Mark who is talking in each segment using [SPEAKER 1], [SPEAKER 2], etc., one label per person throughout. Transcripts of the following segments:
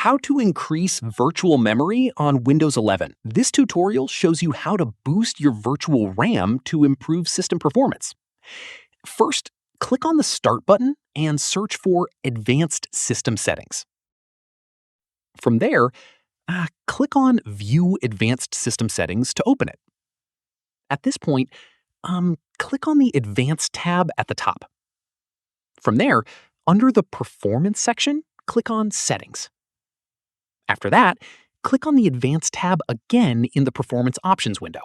[SPEAKER 1] How to increase virtual memory on Windows 11. This tutorial shows you how to boost your virtual RAM to improve system performance. First, click on the Start button and search for Advanced System Settings. From there, click on View Advanced System Settings to open it. At this point, click on the Advanced tab at the top. From there, under the Performance section, click on Settings. After that, click on the Advanced tab again in the Performance Options window.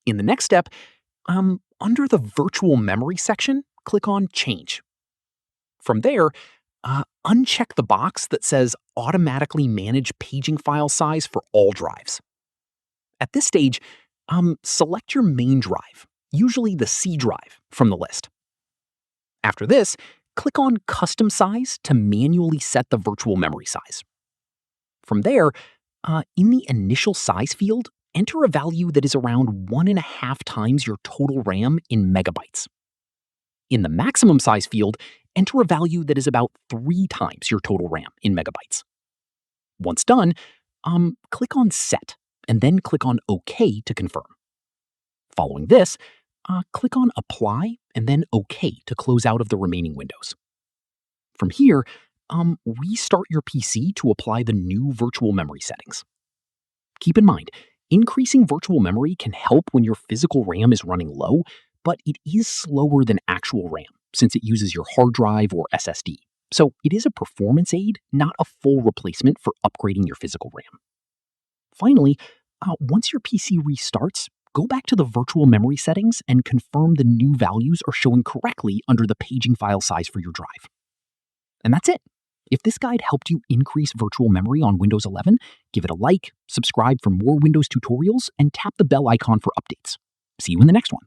[SPEAKER 1] In the next step, under the Virtual Memory section, click on Change. From there, uncheck the box that says Automatically Manage Paging File Size for all drives. At this stage, select your main drive, usually the C drive, from the list. After this, click on Custom Size to manually set the virtual memory size. From there, in the Initial Size field, enter a value that is around 1.5 times your total RAM in megabytes. In the Maximum Size field, enter a value that is about 3 times your total RAM in megabytes. Once done, click on Set, and then click on OK to confirm. Following this, click on Apply, and then OK to close out of the remaining windows. From here, restart your PC to apply the new virtual memory settings. Keep in mind, increasing virtual memory can help when your physical RAM is running low, but it is slower than actual RAM since it uses your hard drive or SSD. So it is a performance aid, not a full replacement for upgrading your physical RAM. Finally, once your PC restarts, go back to the virtual memory settings and confirm the new values are showing correctly under the paging file size for your drive. And that's it. If this guide helped you increase virtual memory on Windows 11, give it a like, subscribe for more Windows tutorials, and tap the bell icon for updates. See you in the next one.